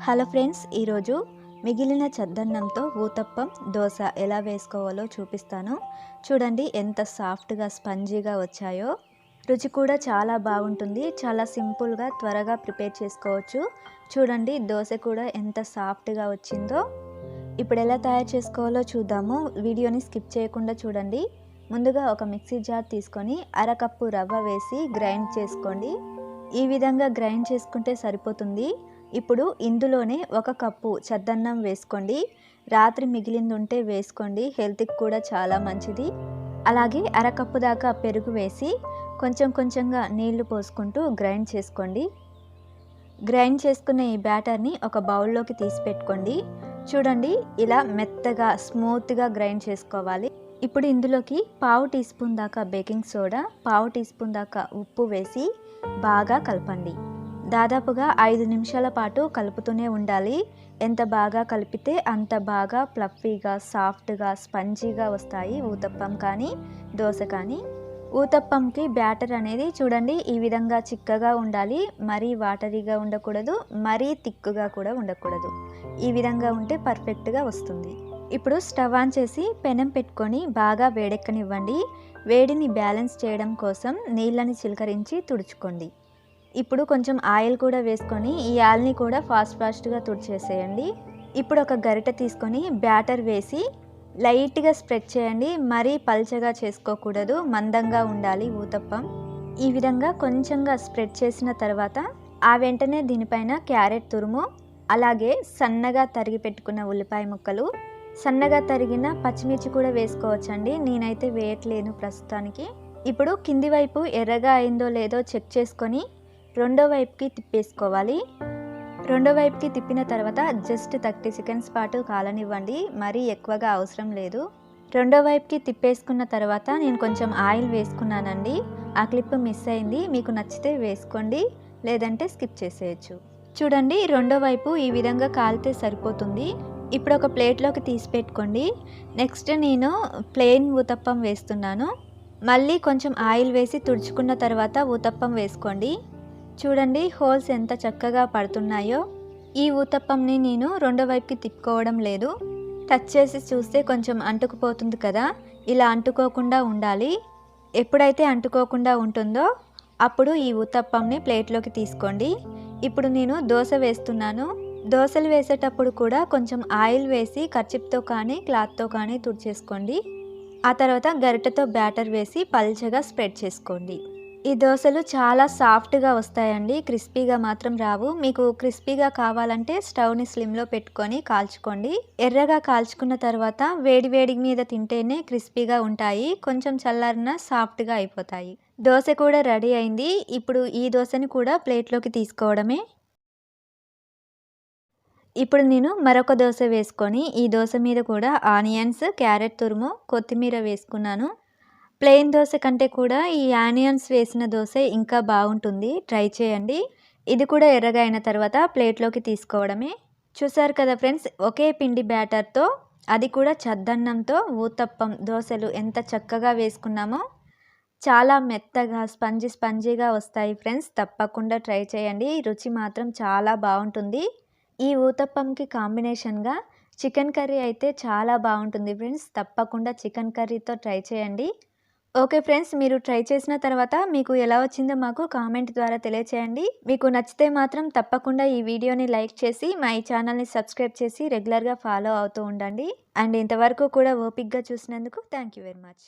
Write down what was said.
Hello friends, ఈరోజు మిగిలిన చద్దన్నంతో ఊతప్పం దోశ ఎలా వేసుకోవాలో చూపిస్తాను. చూడండి ఎంత సాఫ్ట్గా స్పంజీగా వచ్చాయో. రుచి కూడా చాలా బాగుంటుంది. చాలా సింపుల్గా త్వరగా ప్రిపేర్ చేసుకోవచ్చు. చూడండి దోశ కూడా ఎంత సాఫ్ట్గా వచ్చిందో. ఇప్పుడు ఎలా తయారు చేసుకోవాలో చూద్దాము. వీడియోని స్కిప్ చేయకుండా చూడండి. ముందుగా ఒక మిక్సీ జార్ తీసుకొని అరకప్పు రవ్వ వేసి గ్రైండ్ చేసుకోండి. ఈ విధంగా గ్రైండ్ చేసుకుంటే సరిపోతుంది. ఇప్పుడు ఇందులోనే ఒక కప్పు చద్దన్నం వేసుకోండి. రాత్రి మిగిలింది ఉంటే వేసుకోండి, హెల్త్కి కూడా చాలా మంచిది. అలాగే అరకప్పు దాకా పెరుగు వేసి కొంచెం కొంచెంగా నీళ్లు పోసుకుంటూ గ్రైండ్ చేసుకోండి. గ్రైండ్ చేసుకున్న ఈ బ్యాటర్ని ఒక బౌల్లోకి తీసి పెట్టుకోండి. చూడండి ఇలా మెత్తగా స్మూత్గా గ్రైండ్ చేసుకోవాలి. ఇప్పుడు ఇందులోకి పావు టీ స్పూన్ దాకా బేకింగ్ సోడా, పావు టీ స్పూన్ దాకా ఉప్పు వేసి బాగా కలపండి. దాదాపుగా 5 నిమిషాల పాటు కలుపుతూనే ఉండాలి. ఎంత బాగా కలిపితే అంత బాగా ఫ్లఫీగా సాఫ్ట్గా స్పంజీగా వస్తాయి ఊతప్పం కానీ దోశ కానీ. ఊతప్పంకి బ్యాటర్ అనేది చూడండి ఈ విధంగా చిక్కగా ఉండాలి. మరీ వాటరీగా ఉండకూడదు, మరీ థిక్గా కూడా ఉండకూడదు. ఈ విధంగా ఉంటే పర్ఫెక్ట్గా వస్తుంది. ఇప్పుడు స్టవ్ ఆన్ చేసి పెనం పెట్టుకొని బాగా వేడెక్కనివ్వండి. వేడిని బ్యాలెన్స్ చేయడం కోసం నీళ్ళని చిలకరించి తుడుచుకోండి. ఇప్పుడు కొంచెం ఆయిల్ కూడా వేసుకొని ఈ ఆయిల్ని కూడా ఫాస్ట్గా తుడిచేసేయండి. ఇప్పుడు ఒక గరిటె తీసుకొని బ్యాటర్ వేసి లైట్గా స్ప్రెడ్ చేయండి. మరీ పల్చగా చేసుకోకూడదు, మందంగా ఉండాలి ఊతప్పం. ఈ విధంగా కొంచెంగా స్ప్రెడ్ చేసిన తర్వాత ఆ వెంటనే దీనిపైన క్యారెట్ తురుము, అలాగే సన్నగా తరిగి పెట్టుకున్న ఉల్లిపాయ ముక్కలు, సన్నగా తరిగిన పచ్చిమిర్చి కూడా వేసుకోవచ్చండి. నేనైతే వేయట్లేను ప్రస్తుతానికి. ఇప్పుడు కింది వైపు ఎర్రగా అయిందో లేదో చెక్ చేసుకొని రెండో వైపుకి తిప్పేసుకోవాలి. రెండో వైపుకి తిప్పిన తర్వాత జస్ట్ 30 సెకండ్స్ పాటు కాలనివ్వండి. మరీ ఎక్కువగా అవసరం లేదు. రెండో వైపుకి తిప్పేసుకున్న తర్వాత నేను కొంచెం ఆయిల్ వేసుకున్నానండి. ఆ క్లిప్ మిస్ అయింది. మీకు నచ్చితే వేసుకోండి, లేదంటే స్కిప్ చేసేయచ్చు. చూడండి రెండో వైపు ఈ విధంగా కాలితే సరిపోతుంది. ఇప్పుడు ఒక ప్లేట్లోకి తీసి పెట్టుకోండి. నెక్స్ట్ నేను ప్లెయిన్ ఊతప్పం వేస్తున్నాను. మళ్ళీ కొంచెం ఆయిల్ వేసి తుడుచుకున్న తర్వాత ఊతప్పం వేసుకోండి. చూడండి హోల్స్ ఎంత చక్కగా పడుతున్నాయో. ఈ ఊతప్పంని నేను రెండో వైపుకి తిప్పుకోవడం లేదు. టచ్ చేసి చూస్తే కొంచెం అంటుకుపోతుంది కదా, ఇలా అంటుకోకుండా ఉండాలి. ఎప్పుడైతే అంటుకోకుండా ఉంటుందో అప్పుడు ఈ ఊతప్పంని ప్లేట్లోకి తీసుకోండి. ఇప్పుడు నేను దోశ వేస్తున్నాను. దోశలు వేసేటప్పుడు కూడా కొంచెం ఆయిల్ వేసి కర్చీప్తో కానీ క్లాత్తో కానీ తుడిచేసుకోండి. ఆ తర్వాత గరిటెతో బ్యాటర్ వేసి పల్చగా స్ప్రెడ్ చేసుకోండి. ఈ దోశలు చాలా సాఫ్ట్గా వస్తాయండి, క్రిస్పీగా మాత్రం రావు. మీకు క్రిస్పీగా కావాలంటే స్టవ్ని స్లిమ్లో పెట్టుకొని కాల్చుకోండి. ఎర్రగా కాల్చుకున్న తర్వాత వేడి వేడి మీద తింటేనే క్రిస్పీగా ఉంటాయి. కొంచెం చల్లారిన సాఫ్ట్గా అయిపోతాయి. దోశ కూడా రెడీ అయింది. ఇప్పుడు ఈ దోశని కూడా ప్లేట్లోకి తీసుకోవడమే. ఇప్పుడు నేను మరొక దోశ వేసుకొని ఈ దోశ మీద కూడా ఆనియన్స్, క్యారెట్ తురుము, కొత్తిమీర వేసుకున్నాను. ప్లెయిన్ దోశ కంటే కూడా ఈ ఆనియన్స్ వేసిన దోశ ఇంకా బాగుంటుంది. ట్రై చేయండి. ఇది కూడా ఎర్రగా అయిన తర్వాత ప్లేట్లోకి తీసుకోవడమే. చూసారు కదా ఫ్రెండ్స్, ఒకే పిండి బ్యాటర్తో, అది కూడా చద్దన్నంతో ఊతప్పం దోశలు ఎంత చక్కగా వేసుకున్నామో. చాలా మెత్తగా స్పంజీగా వస్తాయి ఫ్రెండ్స్. తప్పకుండా ట్రై చేయండి. రుచి మాత్రం చాలా బాగుంటుంది. ఈ ఊతప్పంకి కాంబినేషన్గా చికెన్ కర్రీ అయితే చాలా బాగుంటుంది ఫ్రెండ్స్. తప్పకుండా చికెన్ కర్రీతో ట్రై చేయండి. ఓకే ఫ్రెండ్స్, మీరు ట్రై చేసిన తర్వాత మీకు ఎలా వచ్చిందో మాకు కామెంట్ ద్వారా తెలియచేయండి. మీకు నచ్చితే మాత్రం తప్పకుండా ఈ వీడియోని లైక్ చేసి మా ఈ ఛానల్ని సబ్స్క్రైబ్ చేసి రెగ్యులర్గా ఫాలో అవుతూ ఉండండి. అండ్ ఇంతవరకు కూడా ఓపిక్గా చూసినందుకు థ్యాంక్ యూ వెరీ మచ్.